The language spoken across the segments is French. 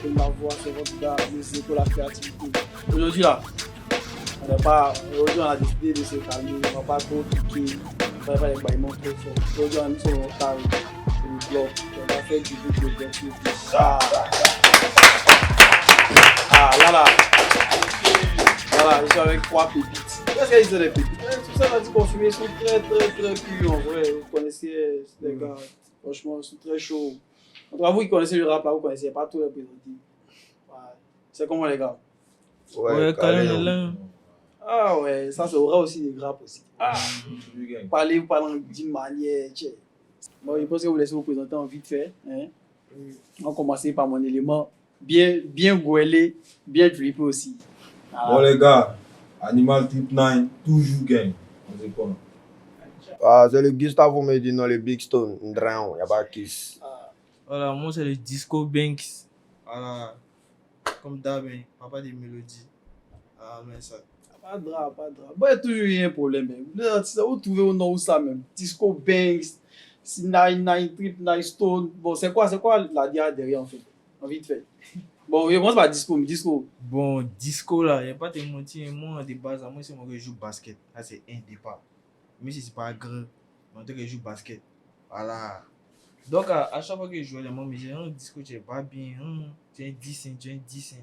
c'est ma voix, c'est votre gars, musique pour la créativité. Aujourd'hui là, aujourd'hui on a décidé de se calmer, on va pas trop piquer, on va pas les baillements trop forts. Aujourd'hui on est sur le calme, sur le bloc, on va faire du beat de vertu. Là, je suis avec 3 pépites. Qu'est-ce qu'ils sont les pépites? Tout ça, on a dit confirmer, ils sont très curieux en vrai. Vous connaissez les gars, franchement, ils sont très chauds. En tout cas, vous qui connaissez le rap là, vous connaissez pas tout les présenter. Ouais. C'est comment les gars? Ouais, Kalin. Ah ouais, ça c'est vrai aussi des grappes aussi. Parlez d'une manière. Bon, je pense que vous laissez vous présenter en vite fait. Hein? On va commencer par mon élément bien goélé, bien drippé aussi. Bon les gars, Animal Trip 9, toujours gang. On sait quoi? C'est le Gustavo Medina, le Big Stone, Ndran, y'a pas Kiss. Voilà, moi c'est le Disco Banks. Voilà, comme d'hab, papa des mélodies. Ah, mais ça. Pas de drap. Bon, il y a toujours eu un problème. Vous trouvez au nom où ça même? Disco Banks, 9 Trip 9 Stone. Bon, c'est quoi la diade derrière en fait? En vite fait. Bon, je commence par disco. Bon, disco là, il n'y a pas de mentir. Moi, de base, moi, c'est moi qui joue basket. Là, c'est un départ. Mais si c'est pas grand, moi, je joue basket. Voilà. Donc, à chaque fois que je joue, les gens me disent, disco, tu es pas bien. Tu es un 10.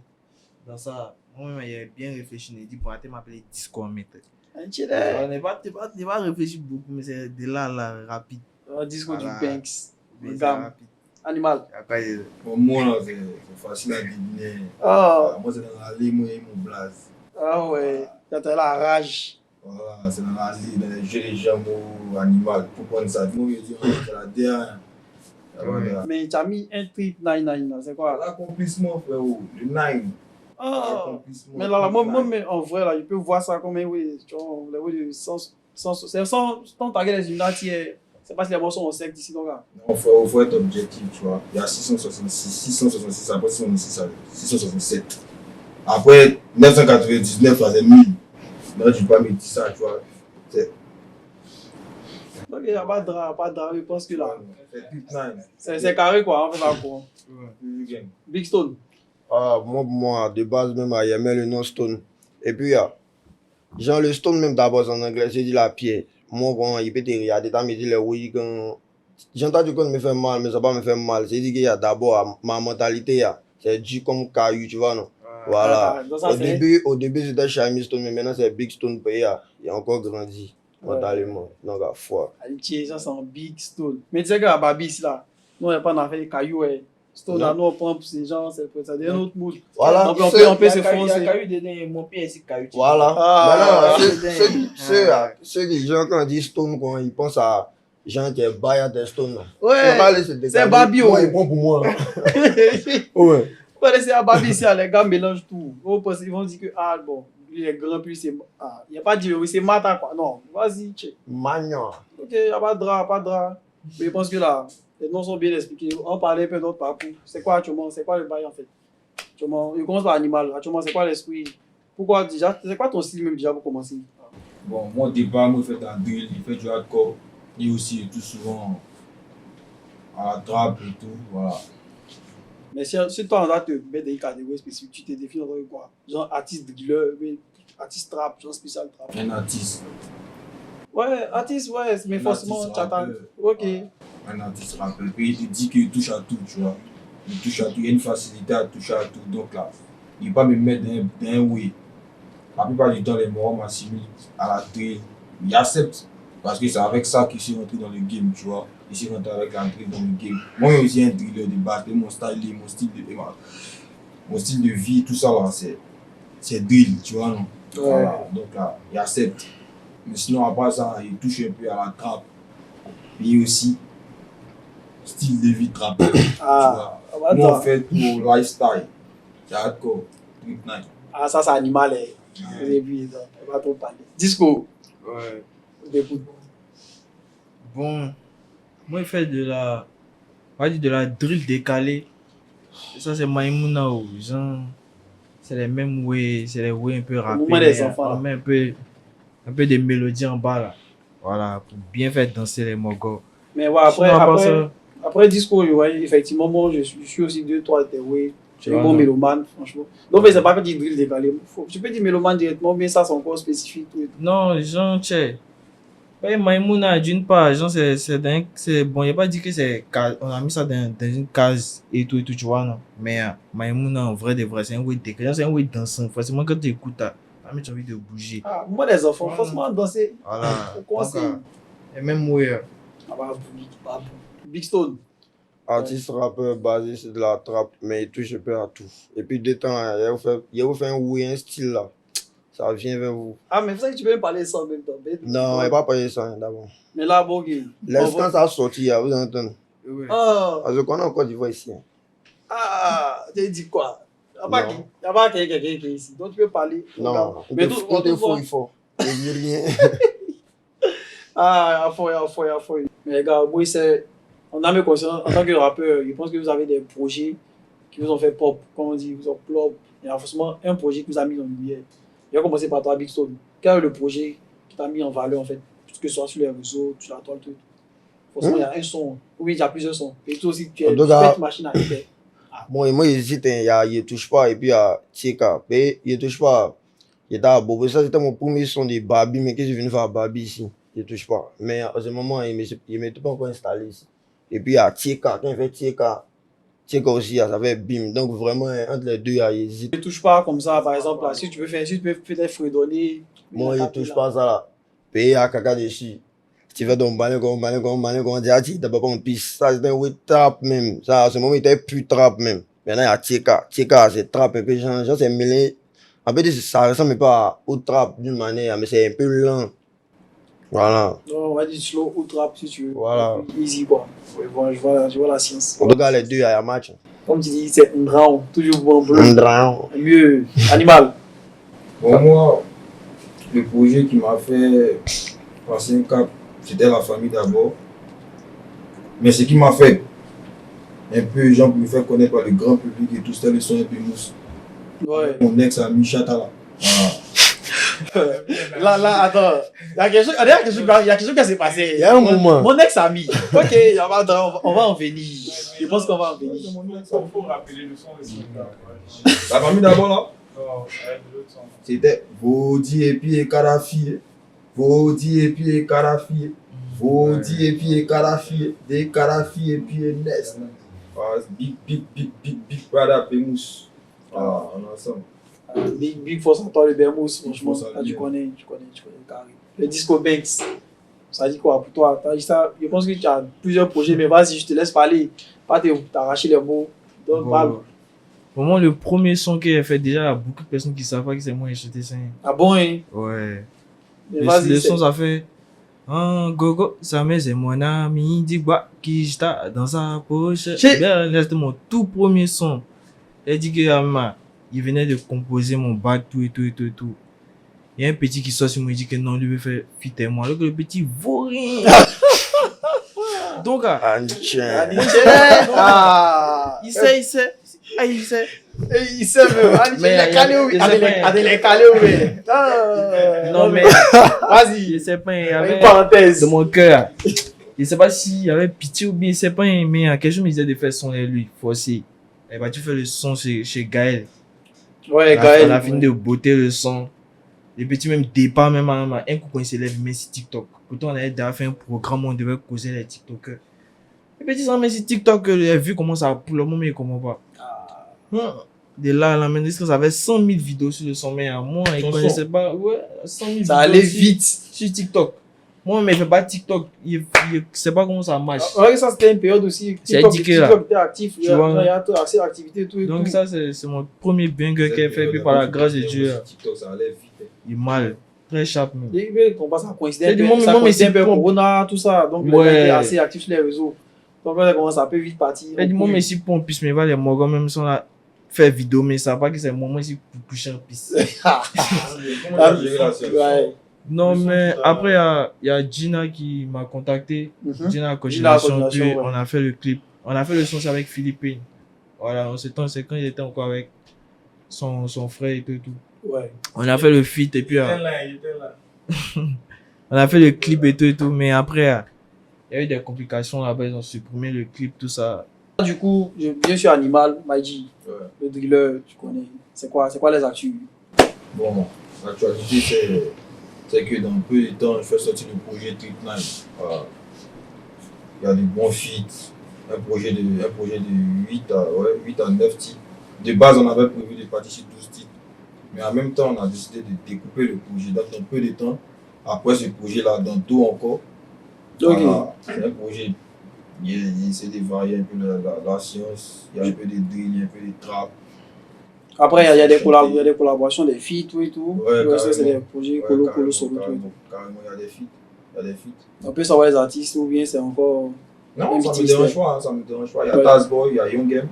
Dans ça, moi-même, j'ai bien réfléchi. Je dis, bon, tu m'appeler disco en maître. Tu n'es pas réfléchi beaucoup, mais c'est de là, rapide. Disco Voilà. du Banks. Mais c'est Gamme. rapide. Animal. Après, Pour moi, là, c'est facile à deviner. Ah Moi, c'est dans l'allée, moi, et mon blaze. ouais. T'as la rage. Voilà, c'est dans l'allée, dans les jeux des jameaux, animal. Pour prendre ça, moi, je dis, c'est la dernière. Ouais. Mais tu as mis un trip 9 là, c'est quoi? L'accomplissement, frérot, le 9. Mais là, moi, en vrai, là, je peux voir ça comme oui, tu vois, le sans taguer les unitaires. C'est pas si les morceaux sont secs d'ici, donc là. Non, faut être objectif, tu vois. Il y a 666, après 667. Après 999, là, c'est 1000. Là, tu peux pas mettre ça, tu vois. Donc, il n'y a pas de drap, je pense que là. C'est C'est carré quoi, on fait ça quoi. Ouais. Big Stone. Moi, de base même, j'aimais le nom Stone. Et puis, genre le Stone même d'abord en anglais, c'est dit la pierre. Moi, quand il peut te regarder, t'as me dit les oui, quand. J'entends du coup me fait mal, mais ça va me faire mal. C'est dit qu'il y a d'abord ma mentalité, c'est du comme caillou, tu vois, non? Voilà. Au début, c'était Shiny Stone, mais maintenant c'est Big Stone. Il a encore grandi mentalement. Donc, à foi. Ça, c'est un Big Stone. Mais tu sais que à Babi, ici, là, nous, on n'a pas d'affaire de cailloux. Stone, là, nous, on prend pour ces gens, c'est un autre mood. Voilà. Donc, on peut se foncer. Mon pied, c'est caillou. Voilà. Ceux qui gens, quand ils disent Stone, ils pensent à gens qui est Bayard de Stone. Ouais. C'est Babi. Moi, il prend pour moi. Ouais. Vous laissez à Babi ici, les gars mélangent tout. Ils vont dire que, bon, il est grand, puis c'est. Il n'y a pas de oui, c'est Mata, quoi. Non, vas-y, check. Magnon. Ok, il n'y a pas de drap. Mais je pense que là, les noms sont bien expliqués. On parlait un peu d'autres parcours. C'est quoi, Chomon? C'est quoi le bail en fait? Chomon, je commence par animal. Chomon, c'est quoi l'esprit? Pourquoi déjà? C'est quoi ton style même déjà pour commencer? Bon, moi, au départ, moi, je fais de la drill, je fais du hardcore. Et aussi, tout souvent, à la trappe et tout, voilà. Mais si toi, on doit te mettre des catégories spécifiques, tu te définis en tant que quoi? Genre artiste driller, artiste trap, genre spécial trap. Un artiste. Ouais, artiste, ouais, mais forcément, tu attends. Ok. Un artiste rappeur. Puis il dit qu'il touche à tout, tu vois. Il touche à tout, il y a une facilité à toucher à tout. Donc là, il ne va pas me mettre dans un way. La plupart du temps, les morons m'assimilent à la drill. Il accepte. Parce que c'est avec ça qu'il s'est rentré dans le game, tu vois. Il s'est rentré avec la drill dans le game. Moi, je suis aussi un driller de base. Mon style de vie, tout ça, là, c'est drill, tu vois, non? Ouais. Voilà. Donc là, il accepte. Mais sinon, après ça, il touche un peu à la trappe. Et aussi, style de vie trappeur. Tu vois. Nous, on fait tout au lifestyle. C'est hardcore. Trip 9. Ça, c'est animal. Au début, on va trop parler. Disco. Ouais. Écoute. Bon, moi, je fais de la drill décalée. Et ça, c'est Maïmouna. C'est les mêmes ways, c'est les ways un peu rappés. Des enfants. On met un peu de mélodie en bas là. Voilà, pour bien faire danser les mogos. Mais ouais, après disco, ouais, effectivement, moi, je suis aussi 2-3 de way. Tu es un bon mélomane, franchement. Donc, mais c'est pas que tu drilles décalé. Tu peux dire mélomane directement, mais ça, c'est encore spécifique. Tout. Non, genre, tu sais. Maïmouna, d'une part, genre, c'est bon, il n'y a pas dit que on a mis ça dans une case et tout, tu vois, non. Mais Maïmouna, en vrai, de vrai, c'est un way décalé, c'est un way dansant. Forcément, quand tu écoutes, tu as envie de bouger. Ah, moi, les enfants, forcément, danser. Voilà. Et même way. Big Stone. Artiste rappeur basé sur de la trappe, mais il touche un peu à tout. Et puis, de temps, il vous fait un style là. Ça vient vers vous. Ah, mais vous savez que tu peux même parler ça en même temps. Non, il ne va pas parler ça d'abord. Mais là, bon, quand ça a sorti, vous entendez. Oui. Parce qu'on a encore du voix ici. Ah, tu as dit quoi? Il n'y a pas quelqu'un qui est ici. Donc tu peux parler. Non, mais tout il faut. Il n'y a rien. Ah, il faut. Mais gars, moi, on a mes conscience, en tant que rappeur, je pense que vous avez des projets qui vous ont fait pop, comme on dit, vous ont plop. Il y a forcément un projet qui vous a mis en lumière. Je vais commencer par toi, Big Stone. Quel est le projet qui t'a mis en valeur, en fait, que ce soit sur les réseaux, sur la toile, tout. Forcément, il y a un son. Oui, il y a plusieurs sons. Et toi aussi, tu es une machine à faire. Moi, j'hésite, il ne touche pas, et puis il y a Tcheka. Mais il ne touche pas. Il était à Bobo. Ça, c'était mon premier son de Barbie, mais qu'est-ce que je viens de faire Barbie ici? Il ne touche pas. Mais à ce moment, il ne m'était pas encore installé ici. Et puis il y a Tcheka. Quand il fait Tcheka aussi, ça fait bim. Donc vraiment, entre les deux, il hésite. Ne touche pas comme ça, par exemple, là, si tu peux faire des fredonner. Moi, il ne touche pas ça là. Puis il y a caca dessus. Tu fais ton balai comme on dit, tu n'as pas en piste. Ça, c'était un trap même. Ça, à ce moment, il était plus trap même. Maintenant, il y a Tcheka. Tcheka, c'est trap un peu, genre, c'est mêlé. En fait, ça ne ressemble pas au trap d'une manière, mais c'est un peu lent. Voilà. Non, on va dire slow ou trap si tu veux. Voilà. Easy quoi. Je vois la science. En tout cas, les deux, il y a un match. Comme tu dis, c'est un drown. Toujours bon bleu. Un drown. Mieux. Animal. Pour moi, le projet qui m'a fait passer un cap, c'était la famille d'abord. Mais ce qui m'a fait un peu, genre, pour me faire connaître par le grand public et tout, c'était le son un peu mousse. Ouais. Mon ex-ami Chatala. Là, attends. Il y a quelque chose qui s'est passé. Il y a un moment. Mon ex-ami. Ok, on va en venir. Je pense qu'on va en venir. Il faut rappeler le son aussi. La famille d'abord là, Non, avec l'autre son. c'était Vodi et puis Karafi. Vodi et puis Karafi. Vodi et puis Karafi. Des Karafi et puis Nest. Big brother Pemous. On est ensemble. Big Force en toi, le Bermous, franchement. Force à Là, tu lui. connais carré. Le Disco Banks. Ça dit quoi pour toi? T'as dit ça? Je pense que tu as plusieurs projets, mais vas-y, je te laisse parler. Pas t'arracher les mots. Donc, parle. Pour moi, le premier son qu'il a fait, déjà, il y a beaucoup de personnes qui savent pas que c'est moi qui ai chanté ça. Ah bon, hein? Ouais. Mais vas-y. Le son, ça fait. Gogo, ça met c'est mon ami, dit quoi, qui está dans sa poche. C'était mon tout premier son. Elle dit que il venait de composer mon bac, tout. Il y a un petit qui sort sur moi, il dit que non, lui veut faire fit et moi. Alors que le petit vaut rien. Donc, il sait. Ah, il sait. Il sait même. Il est calé ou il est calé ou non, mais vas-y. Je sais pas, il y avait une parenthèse de mon cœur. Je sais pas s'il y avait pitié ou bien, je sais pas, mais quelque chose me disait de faire son et lui, forcé. Et bah, tu fais le son chez Gaël. Ouais, Gaël. On a fini de botter le son. Les petits même départ, même un coup quand il s'élève, il met sur TikTok. Pourtant, on avait déjà fait un programme où on devait causer les TikTokers. Les petits s'en mettent sur TikTok, il a vu comment ça pour le moment, il comment pas. De là, maintenant, ça avait 100 000 vidéos sur le son, mais à moi, il connaissait pas. Ouais, 100 000 ça allait vite sur TikTok. Moi, mais il fait pas TikTok. Il sait pas comment ça marche. Ouais, ça c'était une période aussi. TikTok était actif. Il y a assez d'activité et tout. Donc, ça, c'est mon premier banger qu'il a fait. Puis, par la grâce de Dieu, TikTok, ça allait vite. il est mal. Très sharp, même. On passe à coïncider. Ça coïncide un peu Corona, tout ça. Donc, il était assez actif sur les réseaux. Donc, là, comment ça peut vite partir. Et dis-moi, mais si pour puisse me voir les morgans, même si on a fait vidéo, mais ça va pas que c'est un moment ici pour coucher en piste. Non, mais après, il y a Gina qui m'a contacté. Gina a Coordination, puis on a fait le clip. On a fait le son avec Philippine. Voilà, c'est quand il était encore avec son frère et tout. Ouais. On a fait le feat et puis. Il était là. On a fait le clip et tout. Mais après, il y a eu des complications là-bas. Ils ont supprimé le clip, tout ça. Du coup, bien sûr, Animal, Maïji, Ouais. le driller, tu connais. C'est quoi les actus? Bon, l'actualité, c'est que dans peu de temps, je fais sortir le projet Trip 9. Voilà. Il y a des bons feats, un projet de 8 à 9 titres. De base, on avait prévu de partir sur 12 titres. Mais en même temps, on a décidé de découper le projet. Donc, dans peu de temps, après ce projet-là, dans tout encore, Ok. voilà, c'est un projet. Il essaie de varier un peu la science, il y a un peu de drill, il y a un peu de trap. Après, il y a des collaborations, des feats, tout et tout. Ouais, Le reste, c'est des carrément. projets Ouais, colo, solo, tout et tout. Carrément, il y a des feats. On peut savoir les artistes ou bien c'est encore. Non, un ça petit me dérange mystère. pas, ça me dérange pas. Il y a Ouais. Tazboy, il y a Young Game.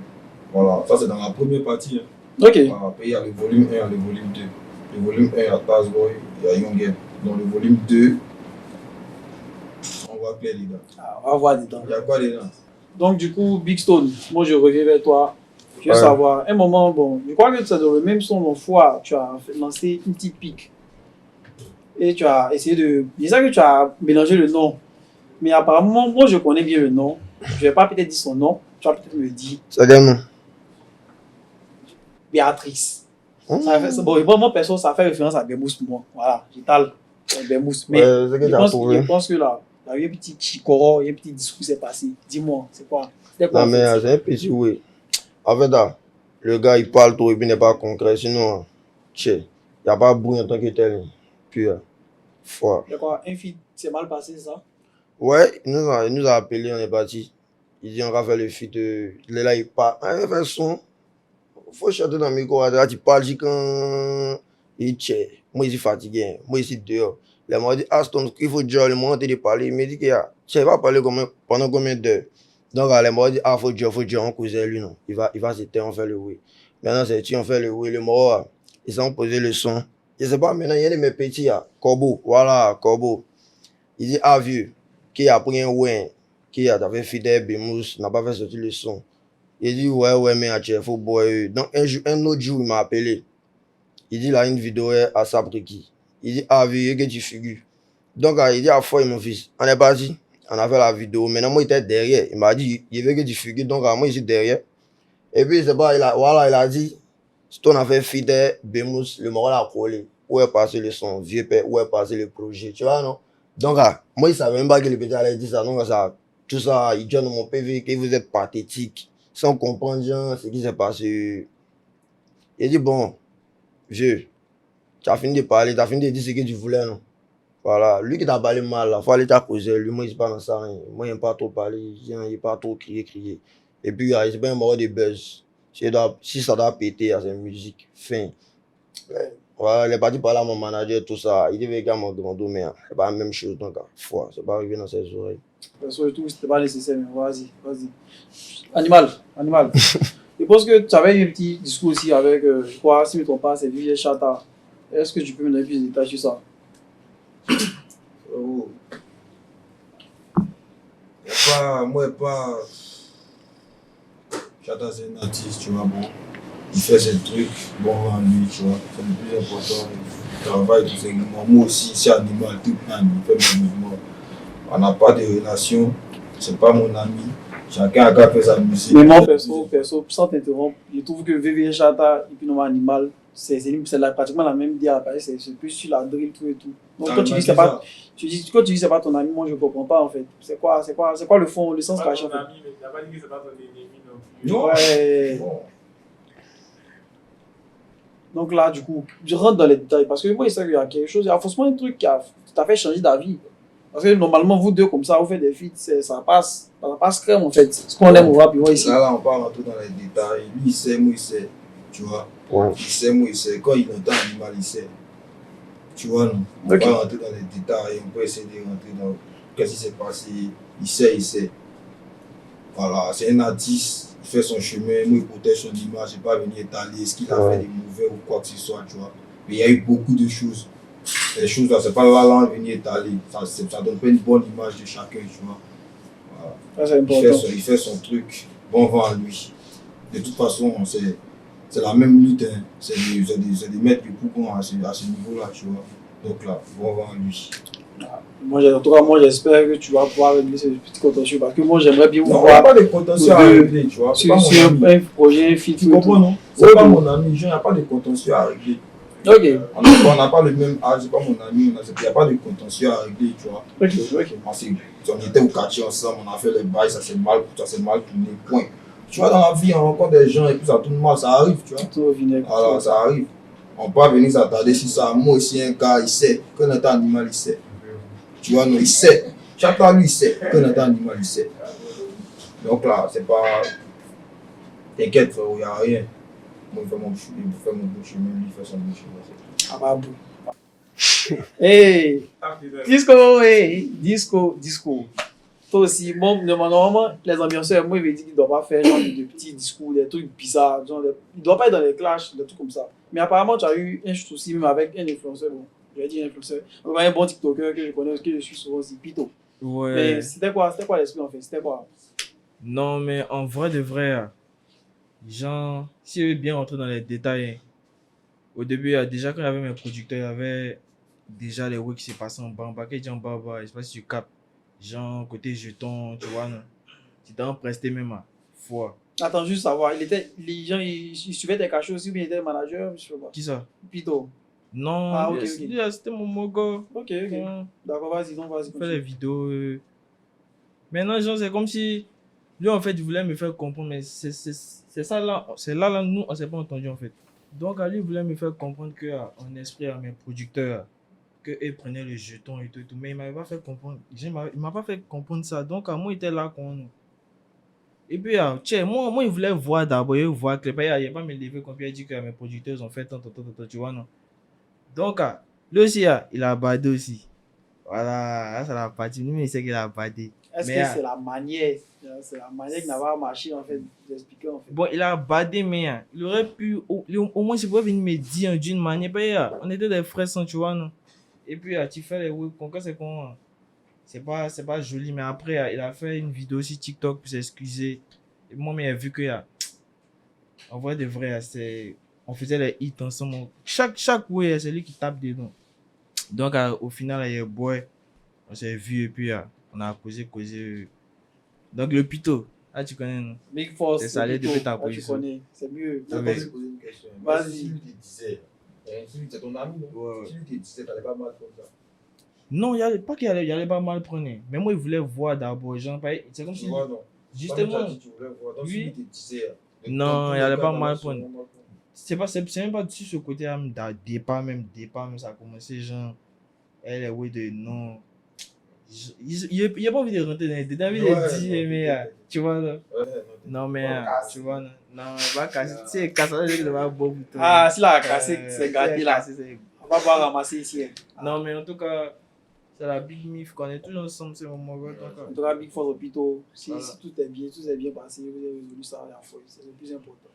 Voilà, ça c'est dans la première partie. Hein. Ok. Voilà, après il y a le volume 1 et le volume 2. Le volume 1, il y a Tazboy, il y a Young Game. Dans le volume 2, on voit clair les gars. Ah, on va voir dedans. Il y a quoi dedans? Donc, du coup, Big Stone, moi je reviens vers toi. Je veux Ouais. savoir, un moment, bon, je crois que c'est dans le même son, mon foi, tu as lancé une petite pique. Et tu as essayé de. Je sais que tu as mélangé le nom. Mais apparemment, moi je connais bien le nom. Je ne vais pas peut-être dire son nom. Tu vas peut-être me dire C'est quel nom? Béatrice. Ça fait, bon, moi, perso, ça fait référence à Bemous pour moi. Voilà, j'étale Bemous. Mais Ouais, c'est que tu as trouvé. je pense que là, il y a eu un petit chicoro, il y a eu un petit discours qui s'est passé. Dis-moi, c'est quoi? C'était quoi Non, en mais fait? c'est un petit oui. En fait, là, le gars, il parle trop et puis il n'est pas concret. Sinon, il n'y a pas bruit en tant que tel. Puis, foi. Il y a quoi? Un feat, c'est mal passé, c'est ça? Ouais, il nous a appelé, on est parti. Il dit, on va faire le feat. Il est là, il parle. Ah, il fait le son. Faut chanter dans le micro. Là, tu parles, dis quand il tient. Moi, je suis fatigué. Moi, je suis dehors. Il m'a dit, Aston, il faut dire, le moment de parler. Il m'a dit que tu vas parler pendant combien d'heures? Donc, il m'a dit, ah, faut dire, on cause lui, non. Il va se taire, on fait le oui. Maintenant, c'est tu, on fait le oui. Le mot, ils ont posé le son. Je sais pas, maintenant, il y a de mes petits, là. Corbeau, voilà, Corbeau. Il dit, ah, vieux, qui a pris un ouais, qui a fait fidèle, Bemous, n'a pas fait sortir le son. Il dit, ouais, mais il faut boire. Donc, un autre jour, il m'a appelé. Il dit, là, une vidéo à Sabriki. Il dit, ah, vieux, que tu figures. Donc, il dit, à fois, mon fils, on est parti. On a fait la vidéo. Maintenant, moi, il était derrière. Il m'a dit, il veut que tu figures. Donc, moi, je suis derrière. Et puis, c'est pas, il a dit, si on a fait fidèle, Bemous, le moral a collé. Où est passé le son, vieux père, où est passé le projet, tu vois, non? Donc, moi, il savait même pas que le petit allait dire ça. Donc, ça, tout ça, il dit dans mon PV que vous êtes pathétique, sans comprendre, genre, ce qui s'est passé. Il dit, bon, vieux, tu as fini de parler, tu as fini de dire ce que tu voulais, non? Voilà, lui qui t'a parlé mal, il faut aller t'accuser. Lui, moi, il ne pas dans ça. Hein. Moi, il n'aime pas trop parler, il n'aime pas trop crier. Et puis, c'est pas un mort de buzz. Si ça doit péter, c'est une musique. Fin. Voilà, il est parti parler à mon manager, tout ça. Il dit, gars, mon domaine, c'est pas la même chose. Donc, foi, c'est pas arrivé dans ses oreilles. Perso, je trouve que c'était pas nécessaire, mais vas-y. Animal. Je pense que tu avais eu un petit discours aussi avec, je crois, si je ne me trompe pas, c'est Vijay Chata. Est-ce que tu peux me donner plus de détails sur ça? Oh. Pas. Chata, c'est un artiste, tu vois, bon. Il fait ses trucs, bon, en lui, tu vois. C'est le plus important. Il travaille tout simplement. Moi aussi, c'est Animal, tout le temps, il fait mes mouvements. On n'a pas de relation, c'est pas mon ami. Chacun a fait sa musique. Mais moi, perso, sans t'interrompre, je trouve que VVS Chata et puis Normal Animal, c'est pratiquement la même dia. C'est plus sur la drill, tout et tout. Donc, quand tu dis que c'est pas ton ami, moi je comprends pas en fait. C'est quoi le fond, le sens Pas caché en ton fait? ami, mais t'as pas dit que c'est pas ton ennemi non plus. Non. Ouais. Bon. Donc là, du coup, je rentre dans les détails parce que moi, je sais qu'il y a quelque chose, il y a forcément un truc qui t'a fait changer d'avis. Parce que normalement, vous deux, comme ça, vous faites des feats, ça passe crème en fait. Ce qu'on aime au rap, ici. Là, on parle un peu dans les détails. Lui, il sait, moi, il sait. Tu vois? Ouais. Il sait, moi, il sait. Quand il entend Animal, il sait. Tu vois, non? On Ok. va rentrer dans les détails, on peut essayer de rentrer dans qu'est-ce qui s'est passé. Il sait. Voilà, c'est un artiste, il fait son chemin, moi, il protège son image, il n'est pas venu étaler ce qu'il a fait de mauvais ou quoi que ce soit, tu vois. Mais il y a eu beaucoup de choses. Les choses là, c'est pas là venir étaler. Ça donne pas une bonne image de chacun, tu vois. Voilà. Ça, c'est important. Il fait son truc, bon vent à lui. De toute façon, c'est la même lutte, hein. C'est des mecs du Pougon à ce niveau-là, tu vois. Donc là, bon vent à lui. En tout cas, moi, j'espère que tu vas pouvoir régler ce petit contentieux parce que moi, j'aimerais bien vous Non, il n'y a voir pas de contentieux à régler, tu vois. C'est pas sur mon ami. un projet, un film. Tu comprends, non? C'est pas mon ami, il n'y a pas de contentieux à régler. Ok. On n'a pas le même âge, c'est pas mon ami, il n'y a pas de contentieux à régler, tu vois. Ok. On était au quartier ensemble, on a fait les bails, ça s'est mal tourné, point. Tu vois, dans la vie, on rencontre des gens et puis ça tourne mal, ça arrive, tu vois. Tout au vinaigre. Alors, ça arrive. On peut pas venir s'attarder sur ça. Moi aussi, un gars, il sait qu'un état animal, il sait. Tu vois, non, il sait. Chacun, lui, il sait qu'un état animal, il sait. Donc là, c'est pas. T'inquiète, frère, il n'y a rien. Moi, il fait mon bon chemin, lui, il fait son bon chemin. Ah bah, bon. Hey! Disco. Toi aussi, bon, normalement, les ambianceurs, moi, ils me disent qu'ils ne doivent pas faire genre de petits discours, des trucs bizarres. Genre ils ne doivent pas être dans les clashs, des trucs comme ça. Mais apparemment, tu as eu un souci même avec un influenceur. Bon, je vais dire influenceur. Un bon TikToker que je connais, que je suis souvent aussi, Pito. Ouais. Mais c'était quoi l'esprit en fait? C'était quoi? Non, mais en vrai de vrai, genre, si je veux bien rentrer dans les détails, au début, déjà quand il y avait mes producteurs, il y avait déjà les weeks qui s'est passé en bas, en bas, je sais pas si tu captes. Genre, côté jeton, tu vois, non? C'était en presté même à fois. Attends, juste savoir, les gens, ils suivaient tes cachets aussi ou bien ils étaient manager, je sais pas. Qui ça? Pito. Non, Ah, ok. c'était mon mogo. Ok. D'accord, vas-y, On fait continue. les vidéos. Maintenant, genre, c'est comme si lui, en fait, il voulait me faire comprendre, mais c'est ça là, nous, on s'est pas entendu en fait. Donc, lui, il voulait me faire comprendre que, en esprit, à mes producteurs, qu'eux prenaient le jeton et tout, mais il m'avait pas fait comprendre. Il m'a pas fait comprendre ça. Donc, moi, il était là qu'on. Et puis, moi, il voulait voir d'abord, il voir que il n'y a pas me lever comme il a dit que mes producteurs ont fait tant, tu vois, non. Donc, lui aussi, il a badé aussi. Voilà, là, ça l'a parti. Lui, il sait qu'il a badé. Est-ce que c'est la manière? C'est la manière qui n'a pas marché en fait, d'expliquer en fait. Bon, il a badé, mais il aurait pu, au moins, il pouvait venir me dire d'une manière. On était des frères sans, tu vois, non. Et puis, tu fais les oui, quand c'est con, c'est pas joli, mais après, il a fait une vidéo sur TikTok pour s'excuser. Et moi, il a vu que, en vrai de vrai, on faisait les hits ensemble. Chaque oui, c'est lui qui tape dedans. Donc, au final, il y a boy, on s'est vu et puis, on a causé. Donc, le Pito, tu connais, non? Big Force, c'est salé depuis ta tu position. connais, c'est mieux. Je vais te poser une question. Vas-y. Si lui te disait, c'est ton ami, non? Ouais. Si lui te disait, t'allais pas mal comme ça. Non, pas qu'il allait pas mal prendre. Mais moi, il voulait voir d'abord. Genre, c'est comme si. Tu vois, non? Justement. Tu voulais voir. Donc, Oui. si lui te disait. Non, il allait pas mal prendre. C'est même pas sur ce côté départ même, ça a commencé genre. Elle est oui de non. Il a pas envie de rentrer dans les détails, il a dit, mais tu vois là. Non, mais tu vois, non, il va casser. Tu sais, casser, il va beau. Ah, s'il a cassé, c'est gâté là. On va pas ramasser ici. Non, mais en tout cas, c'est la Big Mif qu'on est tous ensemble, c'est mon moment. En tout cas, Big Force au Pito, si tout est bien passé, vous avez résolu ça à la fois, c'est le plus important.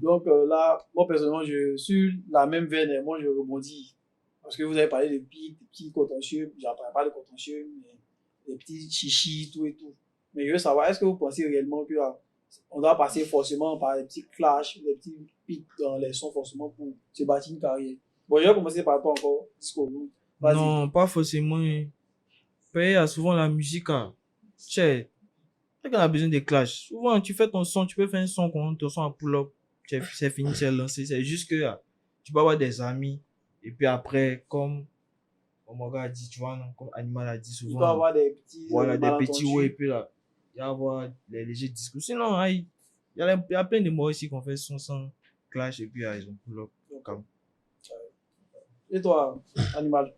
Donc là, moi personnellement, je suis la même veine et moi je rebondis. Parce que vous avez parlé de petits contentieux, j'en parle pas de contentieux, mais des petits chichis, tout et tout. Mais je veux savoir, est-ce que vous pensez réellement que on doit passer forcément par des petits clashs, des petits pics dans les sons forcément pour se bâtir une carrière? Bon, je vais commencer par toi encore, Disco. Non, pas forcément. Il y a souvent la musique. Tu sais, quand on a besoin de clash, souvent tu fais ton son, tu peux faire un son, ton son à pull-up, c'est fini, c'est lancé. C'est juste que tu peux avoir des amis, et puis après, comme Omoga a dit, tu vois, non, comme Animal a dit souvent. Il doit avoir des petits. Voilà, des petits ouais, et puis là, il y a avoir les légers discours. Sinon, il y a plein de mots ici qu'on fait son sans clash, et puis ils ont pull-up. Comme. Et toi, Animal?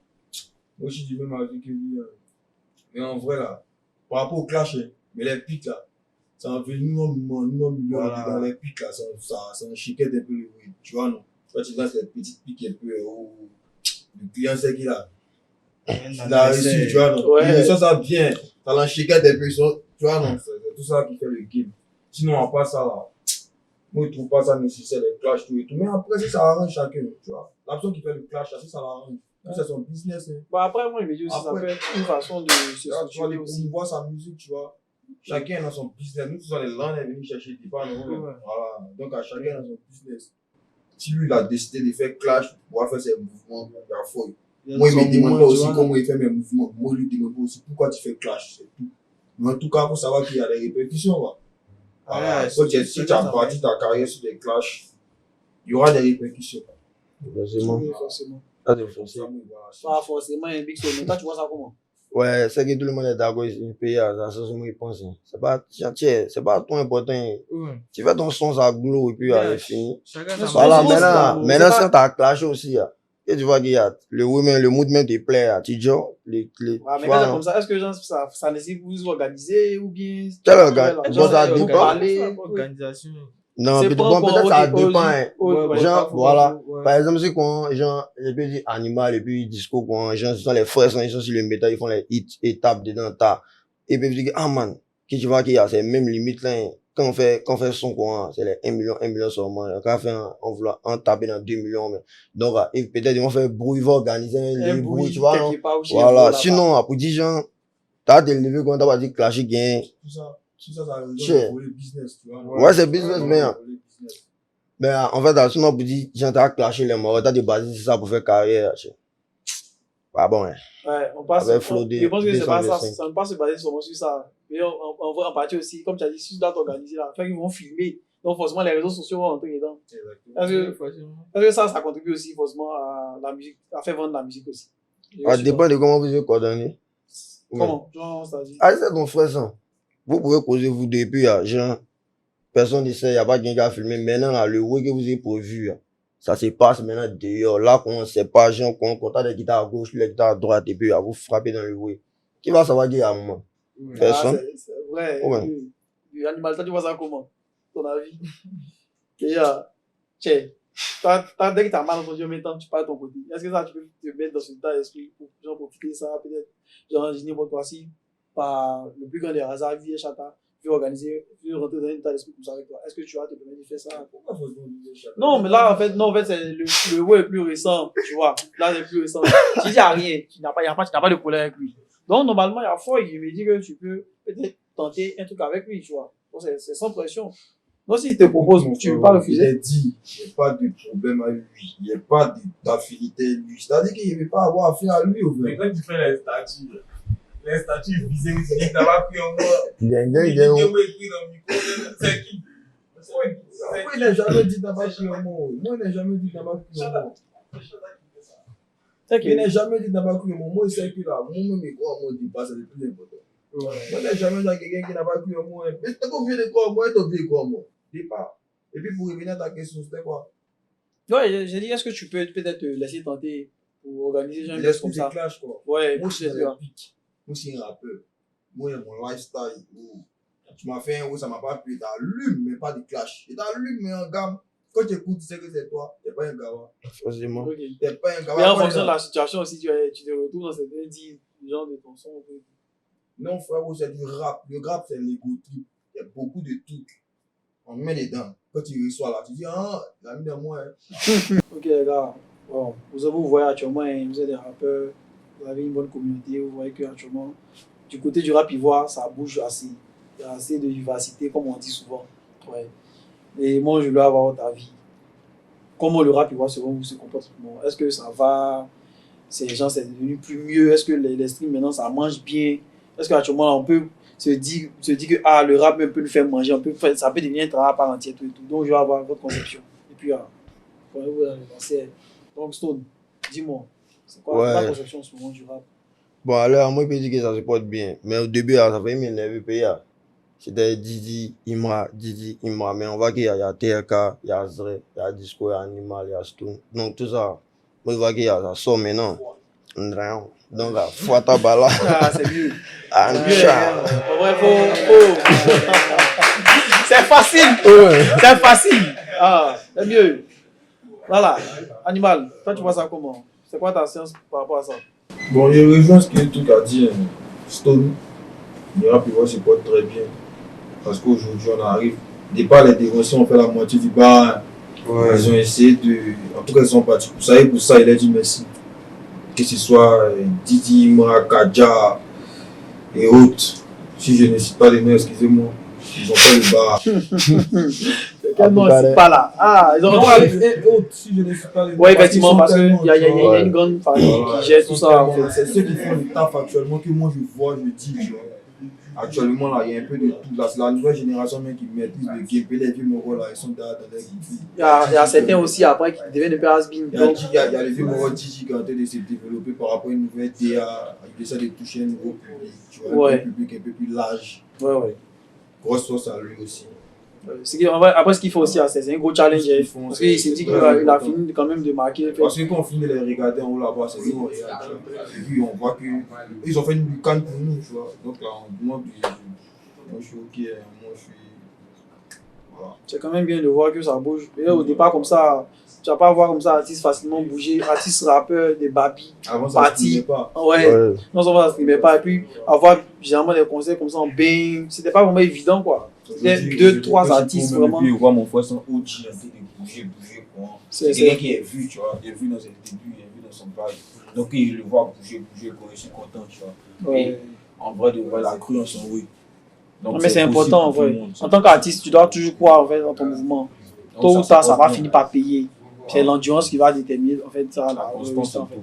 Moi, je suis du même avis que lui. Mais en vrai, là, par rapport au clash, mais les pics, là, ça en fait nous, Voilà. dans les pics, là, ça en chiquette un peu le bruit. Tu vois, non? Quand tu lances les petites pics un peu, le client sait qu'il a. Il a réussi, tu vois, non? Ouais. Il ça bien. Ça l'en chiquette un peu, tu vois, non? C'est tout ça qui fait le game. Sinon, à part ça, là, moi, je trouve pas ça nécessaire, les clashs, tout et tout. Mais après, si ça arrange chacun, tu vois. La personne qui fait le clash, si ça l'arrange. C'est son business. Hein. Bon, après, moi, je me dis aussi, ça peut être une façon de se structurer aussi. On voit sa musique, tu vois. Chacun a son business. Nous, tous on est là, on est venu chercher des pas. Voilà. Donc, à chacun a son business. Si lui, il a décidé de faire clash pour pouvoir faire ses mouvements, il a fouillé. Moi, il me demande pas aussi comment il fait mes mouvements. Moi, il lui demande pas aussi pourquoi tu fais clash, c'est tout. Mais en tout cas, il faut savoir qu'il y a des répercussions. Si tu as bâti ta carrière sur des clashs, il y aura des répercussions. Forcément. Forcément. Ça, c'est forcément. Pas forcément un big show, mais toi, tu vois ça comment? Ouais, c'est que tout le monde est d'accord ici, le pays, ça, c'est ce que je pense. C'est pas tout important. Tu fais ton son, ça glow, et puis c'est fini. Voilà, maintenant, si tu as clashé aussi, et tu vois qu'il y a le mood même te plaît, tu vois, mais quand comme ça, est-ce que ça nécessite vous organiser ou bien. Ça dépend. Organisation. Non, peut-être ça dépend. Genre, voilà. Par exemple, c'est quand, genre, je peux dire animal et puis disco, quand, genre, ce sont les frères, ils sont sur le métal, ils font les hits, étapes dedans, et puis, je dis, ah man, que tu vois qu'il y a ces mêmes limites là, quand on fait son quoi, c'est les 1 million seulement. Quand on veut en taper dans 2 millions, mais. Donc, peut-être, ils vont faire bruit, ils vont organiser un bruit, tu vois, non? Voilà. Sinon, pour dire, genre, t'as des levées quand t'as pas dit clasher gain. Tout ça résout pour le business, tu vois. Ouais, c'est business, mais en fait, sinon, pour dire, genre, t'as clasher les morts, t'as des bases, c'est ça pour faire carrière, pas bon, hein. Ouais, on passe. Avec Flo je pense que c'est pas ça, ça ne pas se baser seulement sur ça. Mais on va en partie aussi, comme tu as dit, si tu dois t'organiser là, ils vont filmer. Donc, forcément, les réseaux sociaux vont entrer dedans. Est-ce que ça contribue aussi forcément à la musique, à faire vendre la musique aussi? Ça dépend de comment vous êtes coordonné. Comment? Genre, ça dit. Ah, c'est ton frère, ça. Vous pouvez causer vous depuis, genre, personne ne sait, il n'y a pas quelqu'un qui a filmé. Maintenant, là, le way que vous avez prévu, ça se passe maintenant dehors. Là, qu'on ne sait pas, genre, qu'on compte des guitares à gauche, les guitares à droite, et puis, vous frappez dans le way. Qui va savoir qu'il y a un moment? Personne. C'est vrai. Animal, toi, tu vois ça comment? Ton avis? Déjà, dès que tu as mal entendu en même temps, tu parles de ton côté. Est-ce que ça, tu peux te mettre dans ce état d'esprit pour genre, profiter de ça, peut-être, genre, je n'importe quoi, si, par le plus grand des hasards, vie et chata, tu veux organiser, tu veux rentrer dans un état d'esprit comme ça avec toi. Est-ce que tu vas te permettre de faire ça? Pourquoi faut se chata? Non, mais là, en fait, c'est le way le plus récent, tu vois. Là, c'est le plus récent. Si il n'y a rien, tu n'as pas de problème avec lui. Donc, normalement, il y a fort, il me dit que tu peux peut-être tenter un truc avec lui, tu vois. Donc, c'est sans pression. Donc, s'il te propose, tu ne veux pas refuser. Il a dit, il n'y a pas de problème avec lui. Il n'y a pas d'affinité avec lui. C'est-à-dire qu'il ne veut pas avoir affaire à lui, au fait. Mais quand tu fais les statuts visés, tu dis que tu n'as pas pris en moi. Il y a écrit dans le micro, c'est qui? Moi, il n'a jamais dit que tu n'as pas pris en moi. Moi, il n'a jamais dit que tu n'as pas pris en moi. Il n'a jamais dit que tu n'as pas pris en moi. Moi, il sait que là, moi-même, il croit en moi, il dit pas, c'est le plus important. Moi, il n'a jamais dit à quelqu'un qui n'a pas pris en moi. Mais tu as oublié de quoi en moi, tu as oublié quoi en moi. Départ. Et puis, pour revenir à ta question, c'était quoi? Ouais, j'ai dit, est-ce que tu peux peut-être te laisser tenter pour organiser un truc comme ça? Clash, quoi. Ouais, moi, je suis un pic. Moi, je suis un rappeur. Moi, mon lifestyle, tu m'as fait un où ça m'a pas plu. T'allumes, mais pas de clash. Et t'allumes, mais en gamme. Quand tu écoutes, tu sais que c'est toi. T'es pas un gamin. Forcément. T'es pas un gamin. Mais en fonction de la situation aussi, tu te retrouves dans cette genre de ton son. Non, frère, c'est du rap. Le rap, c'est l'ego trip. Il y a beaucoup de trucs. On met les dents. Quand tu reçois là, tu dis, ah, il a mis dans moi. Ok, les gars. Bon, vous voyez actuellement, vous êtes des rappeurs, vous avez une bonne communauté, vous voyez qu'actuellement, du côté du rap ivoire, ça bouge assez. Il y a assez de vivacité, comme on dit souvent. Ouais. Et moi, je veux avoir votre avis. Comment le rap ivoire, selon vous, se comporte? Est-ce que ça va? Ces gens, c'est devenu plus mieux? Est-ce que les streams, maintenant, ça mange bien? Est-ce qu'actuellement, on peut se dire que le rap peut nous faire manger, ça peut devenir un travail à part entière, tout. Donc, je vais avoir votre conception. Et puis, vous allez donc, Stone, dis-moi, c'est quoi ta conception en ce moment du rap? Bon, alors, moi, je peux dire que ça se porte bien. Mais au début, ça fait m'énerver, c'était Didi, Imra, mais on voit qu'il y a TRK, il y a Zre, il y a Disco, il y a Animal, il y a Stone. Donc, tout ça, moi, je vois qu'il y a ça sort maintenant. Donc, Fouata Bala. Ah, c'est mieux. C'est facile. C'est facile. Ah, c'est mieux. Voilà. Animal, toi, tu vois ça comment? C'est quoi ta science par rapport à ça? Bon, je rejoins ce que tout a dit. Stone, le rap, il se porte très bien. Parce qu'aujourd'hui, on arrive. Départ, les dévotions, on fait la moitié du bar. Ouais. Ils ont essayé de. En tout cas, ils sont partis pour ça. Et pour ça, il a dit merci. Que ce soit Didi, Imra, Kadja et autres. Si je ne cite pas les noms, excusez-moi. Ils ont fait le bar. Quel nom, cas, c'est pas là. Ah, ils ont Non, retrouvé. et autres, si je ne suis pas les Ouais, effectivement, parce qu'il y a Ouais. une grande famille qui gère tout ça. En fait. C'est ceux qui font le taf actuellement que moi je vois, je dis, tu vois. Actuellement, là, il y a un peu de tout. Là, c'est la nouvelle génération même qui maîtrise le gameplay. Les vieux moraux, là, ils sont dans les Il y a certains aussi après qui deviennent un peu has-been. Donc, il y a les vieux moraux Digi qui sont en train de se développer par rapport à une nouvelle DA. Ils essaient de toucher un nouveau public, tu vois, Ouais. un public un peu plus large. ouais. Grosse sauce à lui aussi. Après, ce qu'il faut aussi, c'est un gros challenge. Ce qu'ils font, Parce qu'il s'est dit qu'il a fini quand même de marquer. Parce que quand on finit de les regarder en haut là-bas, c'est nous on regarde. Tu vois. Et puis on voit qu'ils ont fait une lucane pour nous, tu vois. Donc là, moi je suis ok, moi je suis. Voilà. C'est quand même bien de voir que ça bouge. Et au départ, comme ça, tu vas pas voir comme ça artiste facilement bouger, artiste rappeur, des babis. Avant ça, Parti. je ne pas. Ouais. Non seulement ça ne streamait pas. Et puis avoir généralement des concerts comme ça en bang, c'était pas vraiment évident quoi. C'était 2-3 artistes vraiment. Et puis voir mon frère son OG en train de bouger, quoi. C'est quelqu'un qui est vu, tu vois. Il est vu dans ses débuts, il est vu dans son bail. Donc il le voit bouger, quoi. Je suis content, tu vois. Ouais. Et en vrai, de vrai, la crue en son oui. Non, mais c'est important en vrai. En tant qu'artiste, tu dois toujours croire en fait dans ton mouvement. Tôt ou tard, ça va finir par payer. C'est l'endurance qui va déterminer en fait ça. La constance, en fait.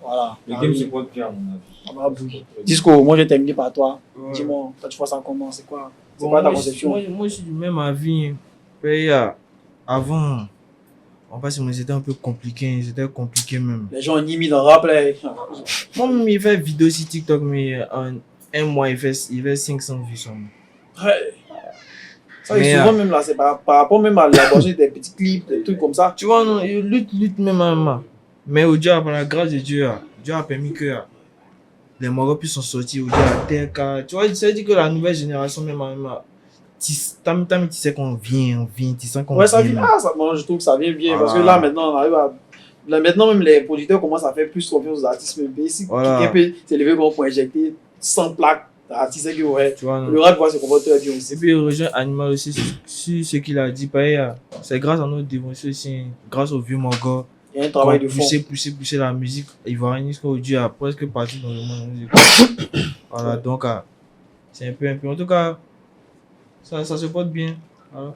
Voilà. Le game se porte bien, à mon avis. Ça va bouger. Disco, moi je vais terminer par toi. Ouais. Dis-moi, toi tu vois ça comment? C'est quoi Bon, ta moi, conception? moi, je suis du même avis. Hein. Mais, avant, en fait, c'était un peu compliqué. C'était compliqué même. Les gens ont 10 000 en rap là. Moi, il fait vidéo sur TikTok, mais en un mois, il fait 500 vues sur moi. Ouais. Ça, et Mais, souvent même là, c'est par rapport même à l'élaboration des petits clips, des trucs comme ça. Tu vois, non, il lutte même à MMA. Mais au Dieu, par la grâce de Dieu, Dieu a permis que les Marocains sont sortis au Dieu à terre. Tu vois, ça veut dire que la nouvelle génération, même à MMA, tu sais qu'on vient, tu sens qu'on Ouais, ça vient. vient. Moi je trouve que ça vient bien. Parce que Voilà. là maintenant, on arrive à. Là, maintenant, même les producteurs commencent à faire plus confiance aux artistes. Mais si Voilà. quelqu'un peut s'élever pour injecter 100 plaques, l'artiste sait que ouais. Tu vois, non. Le rap va se comporter bien aussi. Et puis, il rejoint Animal aussi sur ce qu'il a dit. Pareil, c'est grâce à notre dévotion aussi, grâce au vieux Morgan. Il y a un travail de fond. Pousser la musique ivoirienne jusqu'au Dieu a presque partout dans le monde. Voilà, donc c'est un peu. En tout cas, ça se porte bien. Voilà.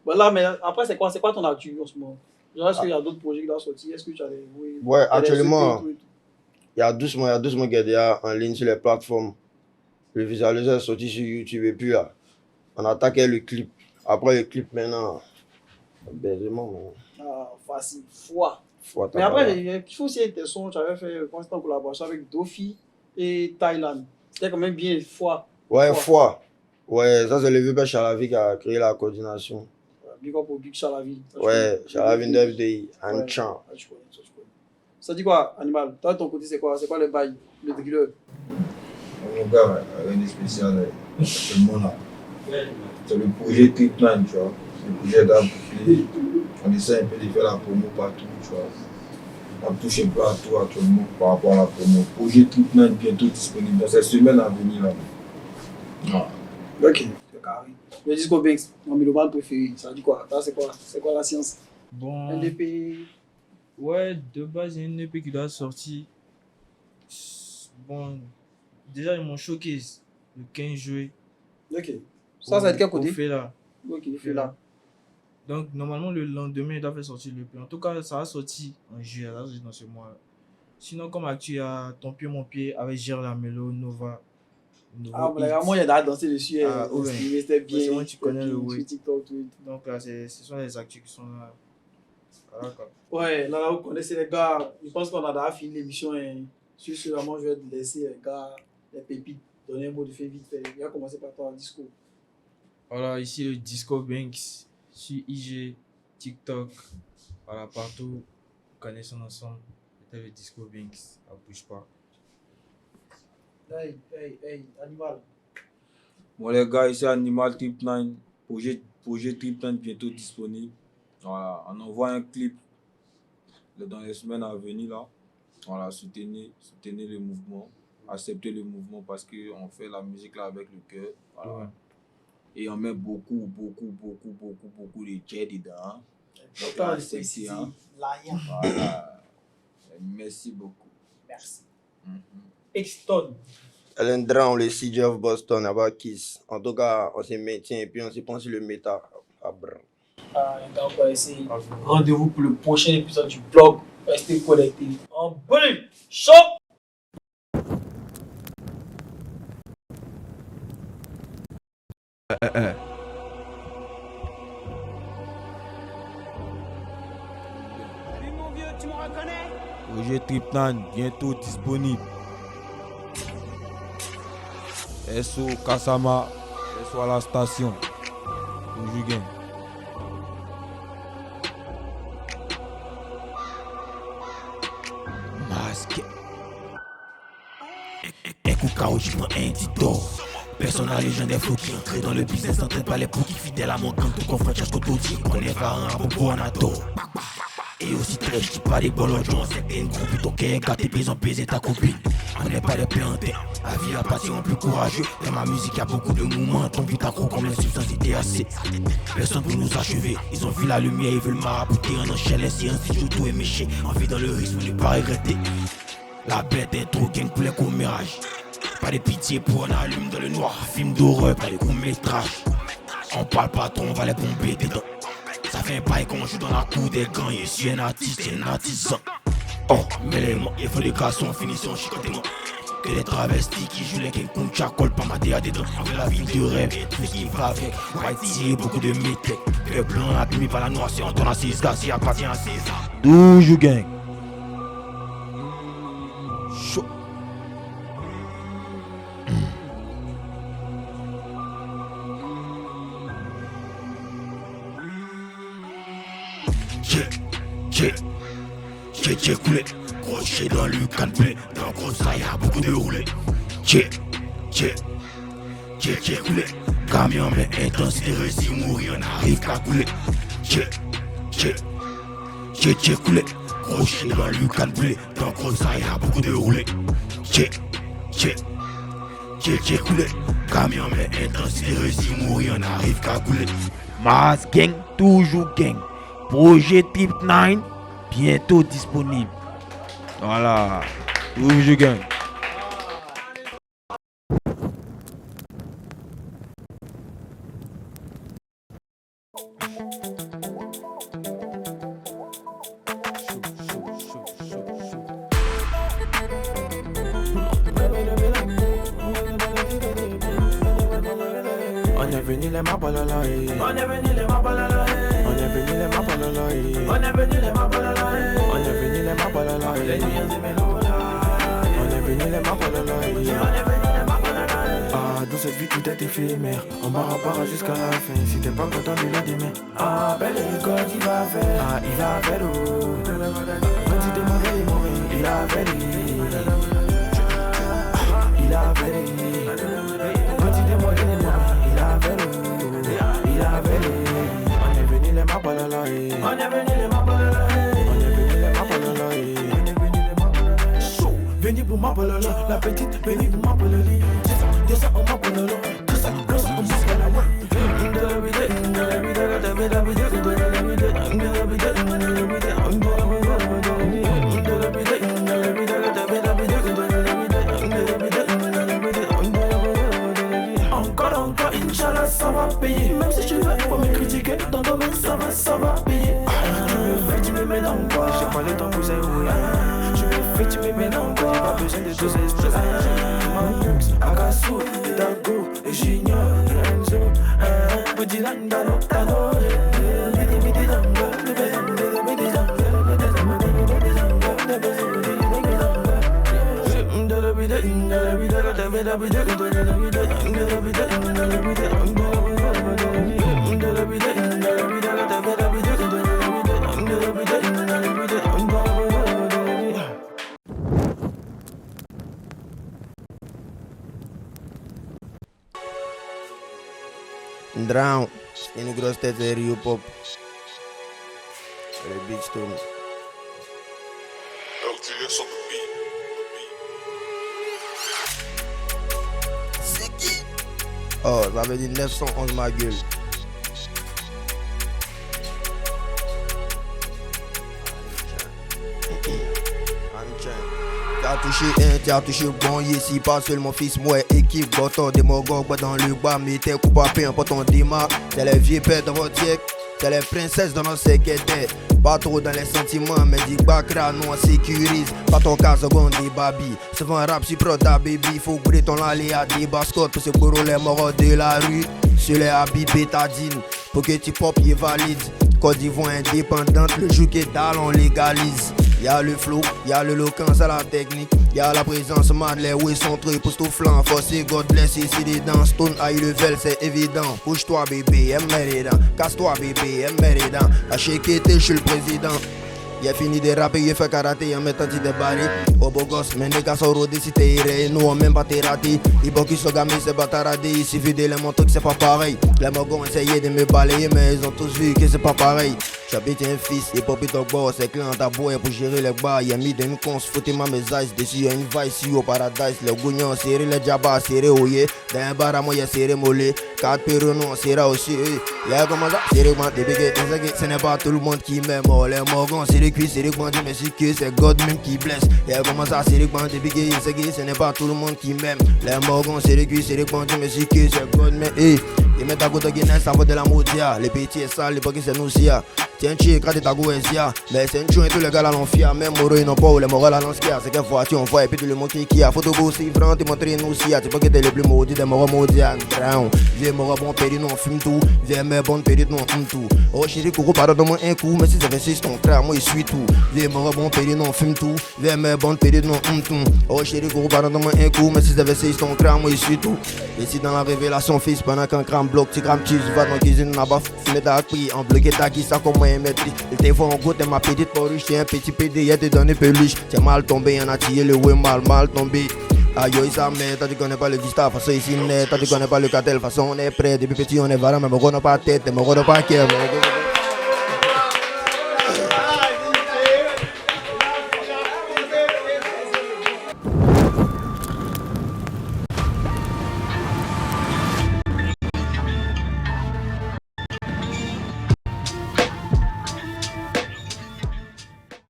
Voilà, mais après, c'est quoi ton actu en ce moment? Genre, est-ce qu'il y a d'autres projets qui doivent sortir? Est-ce que tu as des. Ouais, actuellement, EP et tout? il y a doucement qu'il y a déjà en ligne sur les plateformes. Le visualiseur est sorti sur YouTube et puis là, on attaquait le clip. Après le clip maintenant, bêtement, Ah, facile. Foi. faut Mais attendre. après, il faut aussi tes sons. Tu avais fait constant en collaboration avec Dofi et Thailand. C'était quand même bien foi. Ouais, foi. Ouais, ça c'est le vieux père Chalavi qui a créé la coordination. Big up au Big Chalavi. Ouais, Chalavi d'FDI, un Ouais. chant. Ah, je connais. Ça dit quoi, Animal? Toi, de ton côté, c'est quoi? C'est quoi le bail? Le driller? Mon gars, rien de spécial actuellement là. C'est le projet Triplan, tu vois. Le projet d'Abouflé. On essaie un peu de faire la promo partout, tu vois. On touche un peu à tout actuellement par rapport à la promo. Projet Triplan bientôt disponible dans cette semaine à venir là. Voilà. Ok. C'est carré. Le Disco Banks, mon mélomane préféré. Ça dit quoi? Ça, c'est quoi? C'est quoi la science? Bon, NDP. ouais, de base, il y a une EP qui doit sortir. Bon, déjà, ils m'ont showcase le 15 juillet. Ok. Ça va être quel côté? Fait là. Ok, il fait là. Donc, normalement, le lendemain, il doit faire sortir le EP. En tout cas, ça va sortir en juillet, ça va sortir dans ce mois-là. Sinon, comme actuel, il y a Ton Pied, Mon Pied avec Gère Lamelo, Nova. Ah, mais moi, il y a d'ailleurs dansé dessus. Ah, ouais. C'était bien. C'est moi, tu connais le sur way. TikTok, tout. Donc, là, ce sont les actus qui sont là. Voilà, quoi. Ouais, là, vous connaissez les gars. Je pense qu'on a déjà fini l'émission. Sur ce, vraiment, je vais te laisser les gars, les pépites, donner un mot de fait vite fait. Il va commencer par toi, Disco. Voilà, ici le Disco Banks sur IG, TikTok, voilà, partout, connaissons ensemble. C'était le Disco Banks, ça bouge pas. Hey, Animal. Bon les gars, ici Animal Trip 9, projet Trip 9 bientôt disponible. Voilà, on envoie un clip dans les semaines à venir là. Voilà, soutenez le mouvement, acceptez le mouvement parce qu'on fait la musique là avec le cœur. Voilà. Ouais. Et on met beaucoup de jet dedans. Donc Putain, là, c'est hein. Lion. Voilà. Merci beaucoup. Merci. Mhm. Exton. Ellen Drown, le CJ of Boston, about Kiss. En tout cas, on se maintient et puis on se prend sur le méta. Ah, brr. On va encore essayer. Rendez-vous pour le prochain épisode du blog. Restez connectés. En bonne chaud. Projet Trip9 bientôt disponible. SO Kasama, SO à la station. Toujours gain. Masque. Un coup KO, j'y prends un dito. Personne à légende des flots qui entrent dans le business d'entraîne par les poux qui fidèles à mon camp. Tout confront chaque côté aussi qu'on est parent à bon anato. Et aussi très j'dis pas des bolos, on sait que t'es une groupe. Ton cœur gâté, paysan baiser ta copine. On n'est pas des plantés. La vie a passé, on plus courageux. Dans ma musique, y'a beaucoup de mouvements. Ton vite accro comme les substances THC. Personne pour nous achever. Ils ont vu la lumière, ils veulent marabouter. En enchaîne, si ainsi tout est méché. On vit dans le risque, on n'est pas regretté. La bête est trop gang pour les commérages. Pas de pitié pour un allume dans le noir. Film d'horreur, pas de court-métrage. On parle pas trop, on va les bomber dedans. Ça fait un bail qu'on joue dans la cour des gants. Je suis un artiste, un artisan. Oh, mais les mots, il faut des garçons, finition, chicotement. Que les travestis qui jouent les King Kong, Chakol, pas ma déa dedans. Avec la vie de rêve, tout ce qui va avec. White tirer beaucoup de métèques. Que blanc, abîmé par la noirceur. On tourne à 6 gars, si appartient à 6 ans. Toujours gang. Chaud. J'ai coulé, crochet dans le canne plein. Dans gros ça y'a beaucoup de roulés. J'ai coulé, camion mais intensité réussi mourir, on arrive qu'à couler. J'ai coulé, crochet dans le canne plein. Dans gros ça y'a beaucoup de roulés. J'ai coulé, camion mais intensité réussi mourir, on arrive qu'à couler. Mas gang, toujours gang. Projet Trip9 bientôt disponible. Voilà. Toujours gang. On est venu les mabalala. On est venu les mabalala. On est venu les mabalala. On est venu les mabalala. On est venu les mabalala. On est venu les mabalala. Ah, dans cette vie tout est éphémère. On barra jusqu'à la fin. Si t'es pas content de la demain. Ah, belle école, il va faire. Ah, il va faire. Quand tu demandes les moments, il a fait. Il a fait. Quand tu demandes les moments, il a fait. Il a fait. On est venu les mabalala. On est venu les mabalala. On est venu les mabalala. On est venu les mabalala. Chaud, venu pour mabalala. La petite, venu pour mabalala. This on my pillow, this on my Encore, Inch'Allah, ça va payer. Même si tu veux pas me critiquer, dans ton domaine, ça va payer. Tu me fais, tu me mets dans quoi? J'ai pas le temps pour ça, oui. Tu me fais, tu me mets dans quoi? J'ai pas besoin de tous ces espèces. Akasu, Dago, Junior, Enzo, Budilanda, Tano, Drown, une grosse tête de Rio Pop. Le Big Stone. C'est qui? Oh, ça veut dire 911 ma gueule. T'as touché un, t'as touché bon, ici pas seulement fils, moi équipe, bâton, des mogos, dans le bas, mais t'es coupé à pain, pas ton démarre, c'est les vieux pères dans votre siècle. C'est les princesses dans nos séquetés. Pas trop dans les sentiments, mais dis Bakra, nous on sécurise. Pas ton cas, seconde des babi. Souvent rap, si pro ta baby. Faut que ton allée à des bascottes pour se bourrer les morts de la rue. Sur les habits bétadine, pour que tu pop y valide. Côte d'Ivoire indépendante, le jour qui est dalle, on légalise. Y'a le flow, y'a l'éloquence à la technique. Y'a la présence, man, les ouais sont très pousse tout flanc. Forcé, God bless, ici des dents. Stone high level, c'est évident. Couche-toi, bébé, aime les dents. Casse-toi, bébé, aime les dents. À checker, je suis le président. Il a fini de rapper, il fait karaté en mettant des barils. Oh beau gosse, mais les gars sont rodés si t'es iré. Nous on même pas t'es raté. Les beaux qui sont gamés, c'est bataradé. Il suffit de les montrer que c'est pas pareil. Les mogons essayaient de me balayer, mais ils ont tous vu que c'est pas pareil. J'habite un fils, et Poppy Dog Boss, c'est client à boire pour gérer les bars. Y'a mis d'une cons, foutez-moi mes eyes. Dessus y'a une vice, au paradise. Les gougnons serrés, les djabas serrés, oh yeah. Dans un bar à moi y'a serré mollet. 4 perros non, serré aussi. Y'a comment ça, serré, man, débégué. Ce n'est pas tout le monde qui m'aime. Les mogons, c'est c'est les bandits, mais c'est God même qui blesse. Et comment ça, c'est les bandits, bigué, ce n'est pas tout le monde qui m'aime. Les morgons, c'est les bandits, mais c'est God même. Ils mettent à côté de Guinness, ça vaut de la moutia. Les petits et sales, les petits, c'est nous, tiens, tu es gratté ta goésia. Mais c'est une chouin, tous les gars là l'ont fier. Même Moro, ils n'ont pas, les moraux là l'ont skier. C'est qu'une fois, tu en vois, et puis tu le montres qui a. Photo beau, c'est vraiment, tu montres nous, si tu peux que t'es le plus maudit des moraux maudits. Viens, moro, bon péri, non, fume tout. Viens, mais bon péri, non, fume tout. Oh, chérie, coucou, pardonne-moi un coup. Mais si ça fait 6 ton frère, moi, il suit tout. Viens, moro, bon péri, non, fume tout. Viens, mais bon péri, non, tout. Oh, chérie, coucou, pardonne-moi un coup. Mais si ça fait 6 ton frère, moi, il suit tout. Et si dans la révélation, fils, pendant qu'un crame bloc, tu crames, tu vas dans la cuisine, là-bas, fumer ta prix, en bloqué ta qui, ça, comment y mettre. Il faut en goûter ma petite poruche, t'es un petit PD, y'a te donné peluche. T'es mal tombé, y'en a tiré le ouais mal tombé. Aïe, ça met, toi tu connais pas le vista, façon ici net, toi tu connais pas le cartel, façon on est prêt, depuis petit on est varan, mais on n'a pas tête, mais on n'a pas cœur.